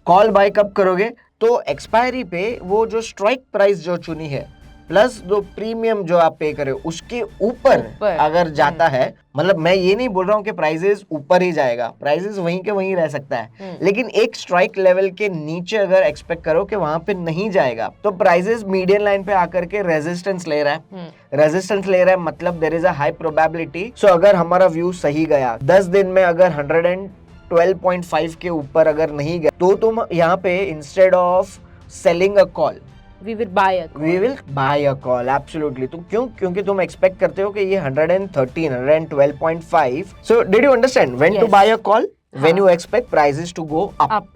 Call bye कब करोगे? तो एक्सपायरी पे वो जो स्ट्राइक प्राइस जो चुनी है प्लस जो प्रीमियम जो आप पे करे उसके ऊपर अगर जाता है, मतलब मैं ये नहीं बोल रहा हूँ कि प्राइजेस ऊपर ही जाएगा, प्राइजेस वहीं के वहीं रह सकता है, लेकिन एक स्ट्राइक लेवल के नीचे अगर एक्सपेक्ट करो कि वहां पे नहीं जाएगा तो प्राइजेस मीडियन लाइन पे आकर के रेजिस्टेंस ले रहा है। रेजिस्टेंस ले रहा है मतलब there is a high probability. So अगर हमारा व्यू सही गया 10 दिन में, अगर 112.5 के ऊपर अगर नहीं गया तो तुम यहाँ पे instead of selling a call we will buy a call. Absolutely. तो क्यों? क्योंकि तुम एक्सपेक्ट करते हो कि ये 113, 112.5. So did you understand when to buy a call? When you expect prices to go up.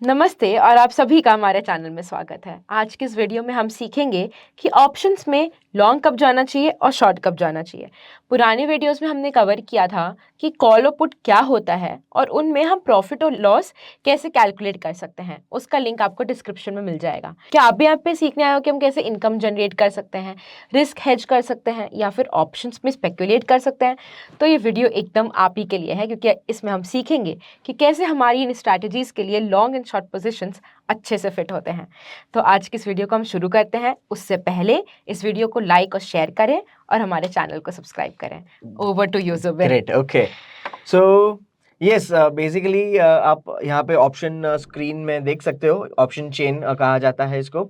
नमस्ते और आप सभी का हमारे चैनल में स्वागत है। आज के इस वीडियो में हम सीखेंगे कि ऑप्शंस में लॉन्ग कब जाना चाहिए और शॉर्ट कब जाना चाहिए। पुराने वीडियोस में हमने कवर किया था कि कॉल और पुट क्या होता है और उनमें हम प्रॉफिट और लॉस कैसे कैलकुलेट कर सकते हैं। उसका लिंक आपको डिस्क्रिप्शन में मिल जाएगा। क्या आप भी यहाँ पे सीखने आए हो कि हम कैसे इनकम जनरेट कर सकते हैं, रिस्क हेज कर सकते हैं या फिर ऑप्शंस में स्पेकुलेट कर सकते हैं? तो ये वीडियो एकदम आप ही के लिए है, क्योंकि इसमें हम सीखेंगे कि कैसे हमारी इन स्ट्रैटेजीज के लिए लॉन्ग एंड शॉर्ट पोजीशंस अच्छे से फिट होते हैं। तो आज की इस वीडियो को हम शुरू करते हैं। उससे पहले इस वीडियो को लाइक और शेयर करें और हमारे चैनल को सब्सक्राइब करें। Over to you Zubair. Great, okay. So yes, basically आप यहाँ पे ऑप्शन स्क्रीन में देख सकते हो, ऑप्शन चेन कहा जाता है इसको।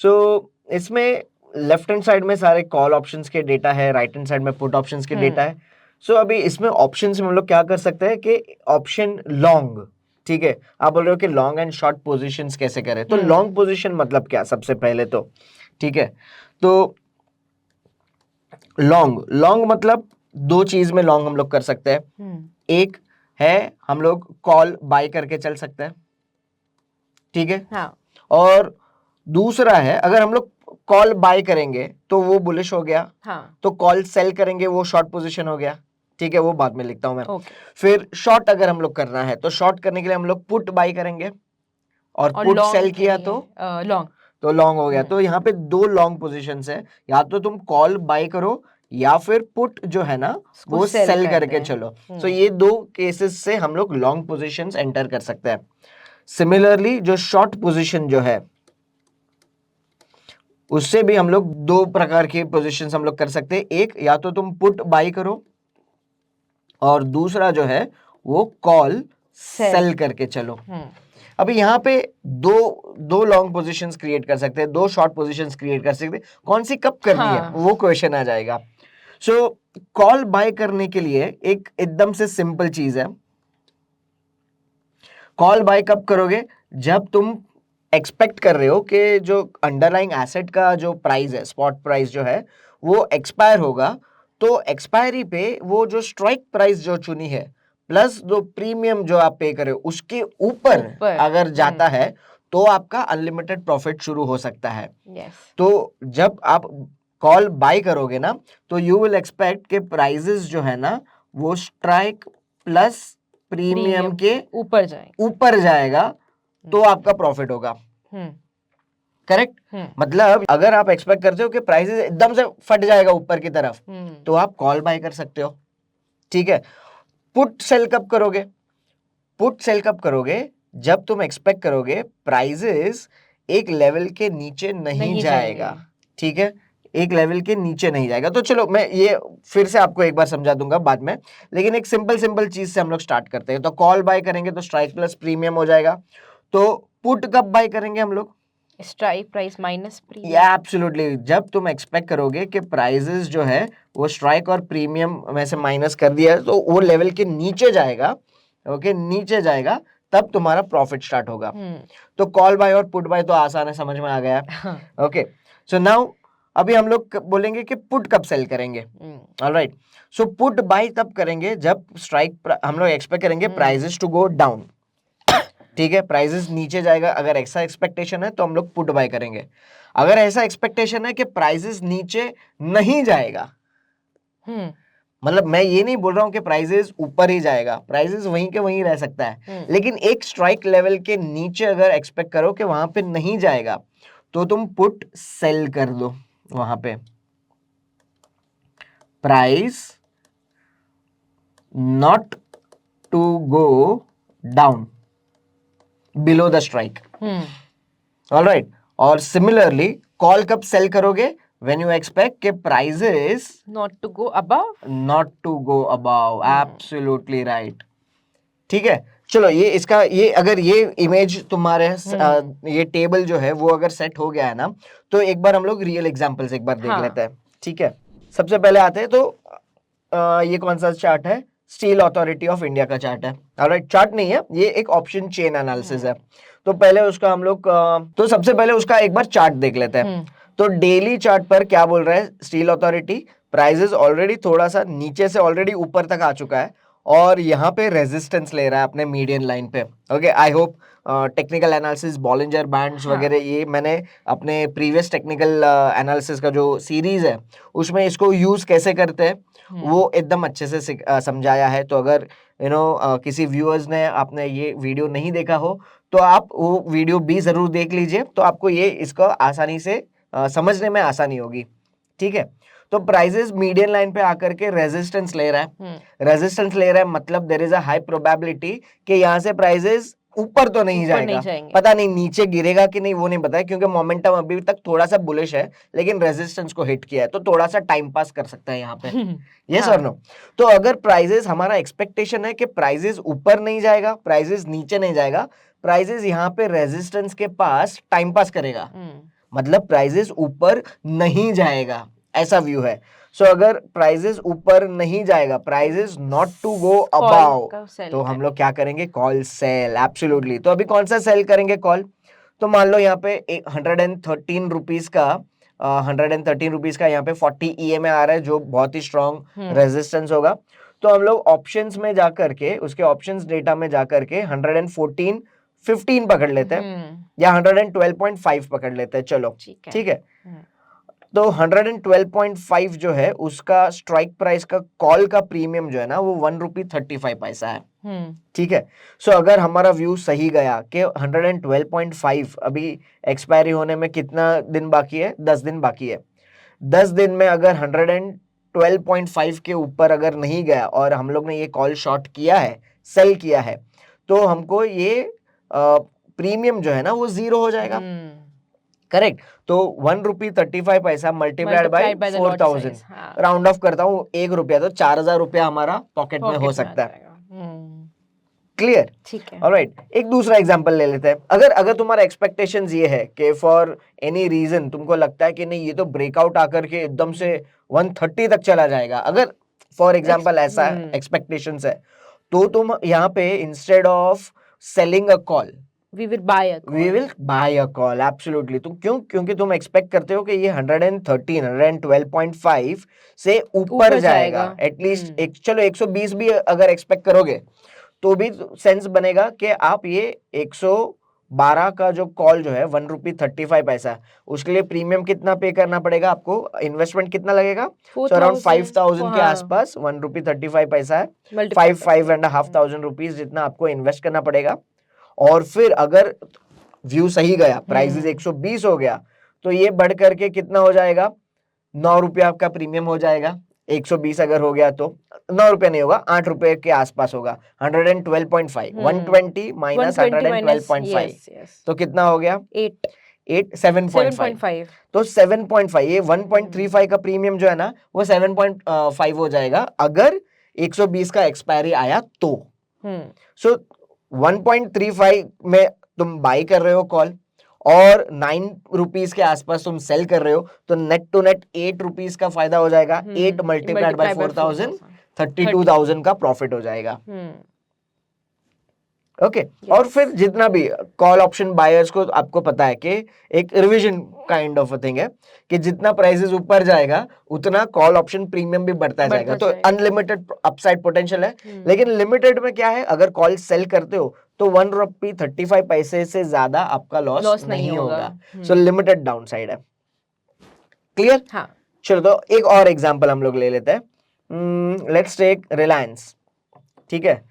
सो इसमें लेफ्ट हैंड साइड में सारे कॉल ऑप्शंस के डेटा है, राइट हैंड साइड में पुट ऑप्शंस के डेटा है। सो अभी इसमें ऑप्शंस में हम लोग क्या कर सकते हैं कि ऑप्शन लॉन्ग, ठीक है, आप बोल रहे हो कि लॉन्ग एंड शॉर्ट पोजीशंस कैसे करें, तो लॉन्ग पोजीशन मतलब क्या? सबसे पहले तो ठीक है, तो लॉन्ग मतलब दो चीज में लॉन्ग हम लोग कर सकते हैं। एक है हम लोग कॉल बाय करके चल सकते हैं, ठीक है। हाँ। और दूसरा है अगर हम लोग कॉल बाय करेंगे तो वो बुलिश हो गया। हाँ। तो कॉल सेल करेंगे वो शॉर्ट पोजीशन हो गया, ठीक है, वो बाद में लिखता हूं मैं। Okay. फिर शॉर्ट अगर हम लोग करना है तो शॉर्ट करने के लिए हम लोग पुट बाय करेंगे और पुट सेल किया तो लॉन्ग, तो लॉन्ग हो गया। तो यहाँ पे दो लॉन्ग पोजीशंस है, या तो तुम कॉल बाय करो या फिर पुट जो है ना वो सेल करके चलो। सो ये दो केसेस से हम लोग लॉन्ग पोजीशंस एंटर कर सकते हैं। सिमिलरली जो शॉर्ट पोजीशन जो है उससे भी हम लोग दो प्रकार की पोजीशंस हम लोग कर सकते हैं। एक, या तो तुम पुट बाय करो और दूसरा जो है वो कॉल सेल करके चलो। अभी यहाँ पे दो लॉन्ग पोजीशंस क्रिएट कर सकते हैं, दो शॉर्ट पोजीशंस क्रिएट कर सकते हैं। कौन सी कब करनी है वो क्वेश्चन आ जाएगा। सो कॉल बाय करने के लिए एक एकदम से सिंपल चीज है। कॉल बाय कब करोगे? जब तुम एक्सपेक्ट कर रहे हो कि जो अंडरलाइंग एसेट का जो प्राइस है, स्पॉट प्राइस जो है वो एक्सपायर होगा, तो एक्सपायरी पे वो जो स्ट्राइक प्राइस जो चुनी है प्लस जो प्रीमियम जो आप पे करे उसके ऊपर अगर जाता है तो आपका अनलिमिटेड प्रॉफिट शुरू हो सकता है। तो जब आप कॉल बाय करोगे ना तो यू विल एक्सपेक्ट के प्राइजेस जो है ना वो स्ट्राइक प्लस प्रीमियम के ऊपर जाएगा तो आपका प्रॉफिट होगा। करेक्ट? मतलब अगर आप एक्सपेक्ट करते हो कि प्राइसेस एकदम से फट जाएगा ऊपर की तरफ तो आप कॉल बाय कर सकते हो, ठीक है। पुट सेल कब करोगे? पुट सेल कब करोगे? जब तुम एक्सपेक्ट करोगे प्राइसेस एक लेवल के नीचे नहीं जाएगा, ठीक है, एक लेवल के नीचे नहीं जाएगा। तो चलो मैं ये फिर से आपको एक बार समझा दूंगा बाद में, लेकिन एक सिंपल चीज से हम लोग स्टार्ट करते हैं। तो कॉल बाय करेंगे तो स्ट्राइक प्लस प्रीमियम हो जाएगा। तो पुट कब बाय करेंगे हम लोग? Strike price minus premium. Absolutely, जब तुम एक्सपेक्ट करोगे कि प्राइसेस जो है वो स्ट्राइक और प्रीमियम में से माइनस कर दिया है तो वो लेवल के नीचे जाएगा, ओके, नीचे जाएगा, तब तुम्हारा प्रॉफिट स्टार्ट होगा। तो कॉल बाय और पुट बाय तो आसान है, समझ में आ गया। ओके, सो नाउ अभी हम लोग बोलेंगे कि पुट कब सेल करेंगे। ऑलराइट, सो पुट बाय तब करेंगे जब स्ट्राइक हम लोग एक्सपेक्ट करेंगे प्राइसेस टू गो डाउन, ठीक है, प्राइसेस नीचे जाएगा। अगर ऐसा एक्सपेक्टेशन है तो हम लोग पुट बाय करेंगे। अगर ऐसा एक्सपेक्टेशन है कि प्राइसेस नीचे नहीं जाएगा, मतलब मैं ये नहीं बोल रहा हूं कि प्राइसेस ऊपर ही जाएगा, प्राइसेस वहीं के वहीं रह सकता है, लेकिन एक स्ट्राइक लेवल के नीचे अगर एक्सपेक्ट करो कि वहां पे नहीं जाएगा तो तुम पुट सेल कर दो। वहां पे price not to go down below the strike, alright. और सिमिलरली कॉल कब सेल करोगे? व्हेन यू एक्सपेक्ट के prices not to go above, absolutely right. ठीक है, चलो ये इसका ये अगर ये इमेज तुम्हारे ये टेबल जो है वो अगर सेट हो गया है ना, तो एक बार हम लोग रियल एग्जांपल्स एक बार देख लेते हैं। ठीक है, सबसे पहले आते हैं तो ये कौन सा चार्ट है? स्टील अथॉरिटी ऑफ इंडिया का चार्ट है। ऑलराइट, चार्ट नहीं है ये, एक ऑप्शन चेन एनालिसिस है। तो पहले उसका हम लोग तो सबसे पहले उसका एक बार चार्ट देख लेते हैं। तो डेली चार्ट पर क्या बोल रहा है स्टील अथॉरिटी? प्राइजेस ऑलरेडी थोड़ा सा नीचे से ऑलरेडी ऊपर तक आ चुका है और यहाँ पे रेजिस्टेंस ले रहा है अपने मीडियन लाइन पे। Okay, I hope technical analysis, Bollinger bands वगैरह ये मैंने अपने प्रीवियस टेक्निकल एनालिसिस का जो सीरीज है उसमें इसको यूज कैसे करते हैं वो एकदम अच्छे से समझाया है। तो अगर किसी व्यूअर्स ने आपने ये वीडियो नहीं देखा हो तो आप वो वीडियो भी जरूर देख लीजिए, तो आपको ये इसको आसानी से समझने में आसानी होगी। ठीक है, तो प्राइजेस मीडियन लाइन पे आकर के रेजिस्टेंस ले रहा है। रेजिस्टेंस ले रहा है मतलब there is a high probability कि यहाँ से प्राइजेस ऊपर तो नहीं जाएगा, पता नहीं नीचे गिरेगा कि नहीं वो नहीं पता है, क्योंकि मोमेंटम अभी तक थोड़ा सा बुलिश है लेकिन रेजिस्टेंस को हिट किया है, तो थोड़ा सा टाइम पास कर सकता है यहाँ पे। यस और नो? तो अगर प्राइजेस, हमारा एक्सपेक्टेशन है कि प्राइजेस ऊपर नहीं जाएगा, प्राइजेस नीचे नहीं जाएगा, प्राइजेस यहाँ पे रेजिस्टेंस के पास टाइम पास करेगा, मतलब प्राइजेस ऊपर नहीं जाएगा, ऐसा व्यू है। सो अगर प्राइजेस ऊपर नहीं जाएगा, prices not to go above, तो हम लोग क्या करेंगे? Call sell, absolutely. तो अभी कौन सा सेल करेंगे? कॉल। तो मान लो यहाँ पे 113 रुपीज का 113 रुपीज का यहाँ पे 40 EMA आ रहा है जो बहुत ही स्ट्रॉन्ग रेजिस्टेंस होगा। तो हम लोग ऑप्शंस में जाकर के, उसके ऑप्शंस डेटा में जाकर के 114.15 पकड़ लेते हैं या 112.5 पकड़ लेते हैं। चलो ठीक है, तो 112.5 जो है उसका स्ट्राइक प्राइस का कॉल का प्रीमियम जो है ना वो 1 रुपी 35 पैसा है। ठीक है, सो अगर हमारा व्यू सही गया कि 112.5 अभी एक्सपायरी होने में कितना दिन बाकी है? 10 दिन बाकी है। 10 दिन में अगर 112.5 के ऊपर अगर नहीं गया और हम लोग ने ये कॉल शॉर्ट किया है, सेल किया है, तो हमको ये प्रीमियम जो है ना वो जीरो हो जाएगा। करेक्ट, तो 1 रुपी 35 पैसा मल्टीप्लाइड बाय 4000, राउंड ऑफ करता हूँ 1 रुपया, तो 4000 रुपया हमारा पॉकेट में हो सकता है। क्लियर? ठीक है, ऑलराइट। एक दूसरा एग्जांपल ले लेते हैं। अगर तुम्हारा एक्सपेक्टेशंस ये है कि फॉर एनी रीजन तुमको लगता है कि नहीं ये तो ब्रेकआउट आकर के एकदम से 130 तक चला जाएगा, अगर फॉर एग्जांपल ऐसा एक्सपेक्टेशंस है, तो तुम यहाँ पे instead of selling a call we will buy a call, absolutely। तुम क्यों? क्योंकि तुम एक्सपेक्ट करते हो कि ये 112.5 से ऊपर जाएगा एटलीस्ट। चलो 120 भी अगर एक्सपेक्ट करोगे तो भी सेंस बनेगा कि आप ये 112 का जो कॉल जो है 1 रुपी 35 पैसा, उसके लिए प्रीमियम कितना पे करना पड़ेगा आपको? इन्वेस्टमेंट कितना लगेगा? अराउंड 5000 के आसपास 1 रुपी 35 पैसा है, 5.5 रुपीज जितना आपको इन्वेस्ट करना पड़ेगा। और फिर अगर व्यू सही गया, प्राइसेस 120 हो गया, तो ये बढ़ करके कितना हो जाएगा? 9 रुपया आपका प्रीमियम हो जाएगा। 120 अगर हो गया तो 9 रुपया नहीं होगा, 8 रुपए के आसपास होगा। 112.5 120 माइनस 112.5 तो कितना हो गया? 7.5। तो 7.5, ये 1.35 का प्रीमियम जो है ना वो 7.5 हो जाएगा अगर 120 का एक्सपायरी आया तो। सो 1.35 में तुम बाई कर रहे हो कॉल और 9 रुपीज के आसपास तुम सेल कर रहे हो, तो नेट टू नेट 8 रुपीज का फायदा हो जाएगा। 8 मल्टीप्लाइड बाय 4000, 32,000 का प्रॉफिट हो जाएगा। ओके, और फिर जितना भी कॉल ऑप्शन बायर्स को आपको पता है कि एक revision kind of a thing है कि जितना प्राइसेस ऊपर जाएगा उतना कॉल ऑप्शन प्रीमियम भी बढ़ता जाएगा। तो अनलिमिटेड अपसाइड पोटेंशियल है, लेकिन लिमिटेड में क्या है? अगर कॉल सेल करते हो तो 1 रुपी 35 पैसे से ज्यादा आपका लॉस नहीं होगा। सो लिमिटेड डाउन साइड है। क्लियर? हाँ। चलो तो एक और एग्जांपल हम लोग ले लेते हैं। Let's take Reliance. ठीक है,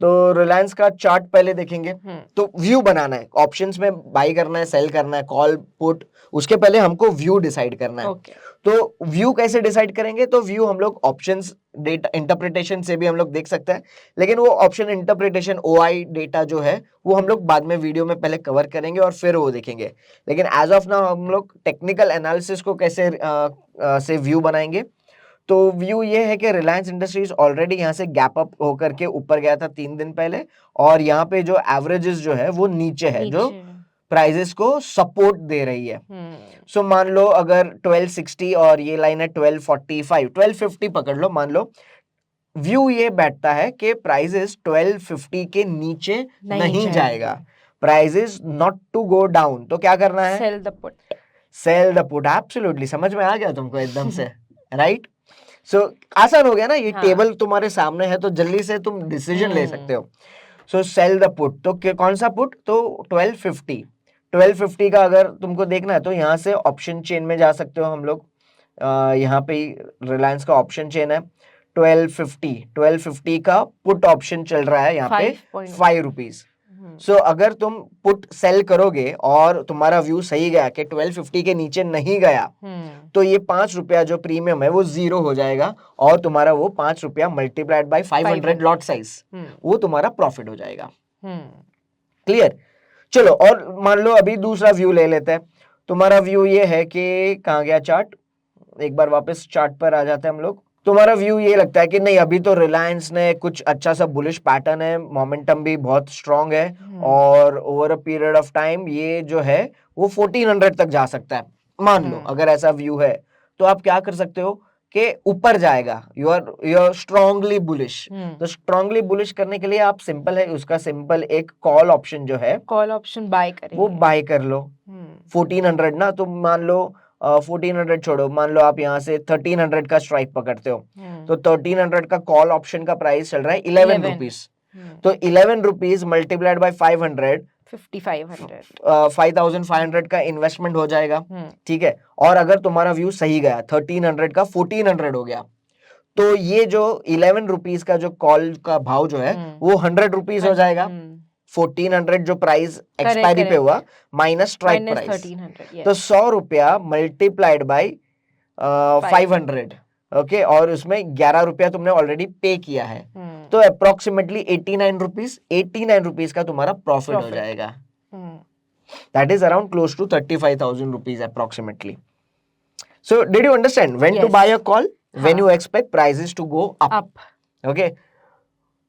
तो रिलायंस का चार्ट पहले देखेंगे। हम्म, तो व्यू बनाना है, ऑप्शंस में बाई करना है, सेल करना है, कॉल पुट, उसके पहले हमको व्यू डिसाइड करना है। ओके, तो व्यू कैसे डिसाइड करेंगे? तो व्यू हम लोग ऑप्शंस डेटा इंटरप्रिटेशन से भी हम लोग देख सकते हैं, लेकिन वो ऑप्शन इंटरप्रिटेशन ओआई डेटा जो है वो हम लोग बाद में वीडियो में पहले कवर करेंगे और फिर वो देखेंगे। लेकिन एज ऑफ नाउ हम लोग टेक्निकल एनालिसिस को कैसे से व्यू बनाएंगे। तो व्यू ये है कि रिलायंस इंडस्ट्रीज ऑलरेडी यहाँ से गैप अप होकर के ऊपर गया था 3 दिन पहले, और यहाँ पे जो एवरेजेस जो है वो नीचे है, जो नीचे, प्राइजेस को सपोर्ट दे रही है। सो मान लो अगर 1260 और ये लाइन है 1245, 1250 पकड़ लो, मान लो व्यू ये बैठता है कि प्राइजेस 1250 के नीचे नहीं जाएगा, prices not to go down, तो क्या करना है? Sell the put, sell the put. Absolutely, समझ में आ गया तुमको एकदम से, राइट? सो आसान हो गया ना, ये हाँ। टेबल तुम्हारे सामने है तो जल्दी से तुम डिसीजन ले सकते हो। सो सेल द पुट, तो कौन सा पुट? तो 1250, 1250 का अगर तुमको देखना है तो यहाँ से ऑप्शन चेन में जा सकते हो हम लोग। यहाँ पे रिलायंस का ऑप्शन चेन है 1250 का पुट ऑप्शन चल रहा है यहाँ पे 5 रुपीज। सो अगर तुम पुट सेल करोगे और तुम्हारा व्यू सही गया कि 1250 के नीचे नहीं गया, तो ये 5 रुपया जो प्रीमियम है वो 0 हो जाएगा, और तुम्हारा वो 5 रुपया मल्टीप्लाइड बाय 500 लॉट साइज, वो तुम्हारा प्रॉफिट हो जाएगा। क्लियर? चलो, और मान लो अभी दूसरा व्यू ले लेते हैं। तुम्हारा व्यू ये है कि कहाँ गया चार्ट, एक बार वापस चार्ट पर आ जाते हैं हम लोग। तुम्हारा व्यू ये लगता है कि नहीं, अभी तो रिलायंस ने कुछ अच्छा सा बुलिश पैटर्न है, मोमेंटम भी बहुत स्ट्रांग है, और over a period of time ये जो है वो 1400 तक जा सकता है। मान लो अगर ऐसा व्यू है, तो आप क्या कर सकते हो कि ऊपर जाएगा, यू आर स्ट्रांगली बुलिश। तो स्ट्रांगली बुलिश करने के लिए आप सिंपल है, उसका सिंपल एक कॉल ऑप्शन जो है, कॉल ऑप्शन बाय करेंगे, वो बाय कर लो 1400 ना। तो मान लो 1400 छोड़ो, मान लो आप यहाँ से 1300 का स्ट्राइक पकड़ते हो, तो 1300 का कॉल ऑप्शन का प्राइस चल रहा है 11 रुपीज। तो 11 रुपीज मल्टीप्लाइड बाय 500, 5500 का इन्वेस्टमेंट हो जाएगा। ठीक है, और अगर तुम्हारा व्यू सही गया, 1300 का 1400 हो गया, तो ये जो 11 रुपीज का जो कॉल का भाव जो है वो 100 रुपीज हो जाएगा। 1400 जो प्राइस एक्सपायरी पे हुआ माइनस स्ट्राइक प्राइस, तो 100 रुपया मल्टीप्लाइड बाय 500, ओके, और उसमें 11 रुपया तुमने ऑलरेडी पे किया है, तो अप्रोक्सीमेटली 89 रुपीज, 89 रुपीज का तुम्हारा प्रॉफिट हो जाएगा। That is around close to 35,000 rupees approximately. So did you understand when to buy a call? When you expect prices to go up. Okay.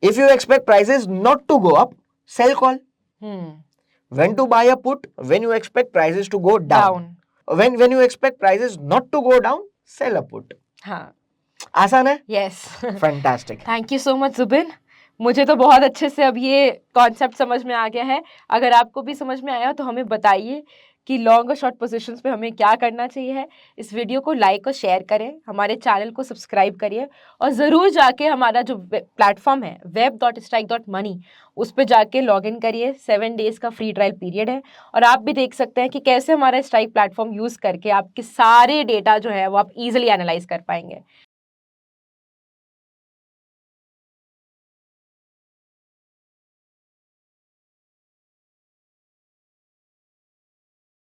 If you expect prices not to go up, sell call. When to buy a put? When you expect prices to go down. When you expect prices not to go down, sell a put. हाँ. आसान है? Yes. Fantastic. Thank you so much, Zubin. मुझे तो बहुत अच्छे से अब ये कॉन्सेप्ट समझ में आ गया है। अगर आपको भी समझ में आया तो हमें बताइए कि लॉन्ग और शॉर्ट पोजीशंस पे हमें क्या करना चाहिए है। इस वीडियो को लाइक और शेयर करें, हमारे चैनल को सब्सक्राइब करिए, और ज़रूर जाके हमारा जो प्लेटफॉर्म है web.strike.money, उस पर जाके लॉगिन करिए। 7 डेज़ का फ्री ट्रायल पीरियड है, और आप भी देख सकते हैं कि कैसे हमारा स्ट्राइक प्लेटफॉर्म यूज़ करके आपके सारे डेटा जो है वो आप ईजिली एनालाइज कर पाएंगे।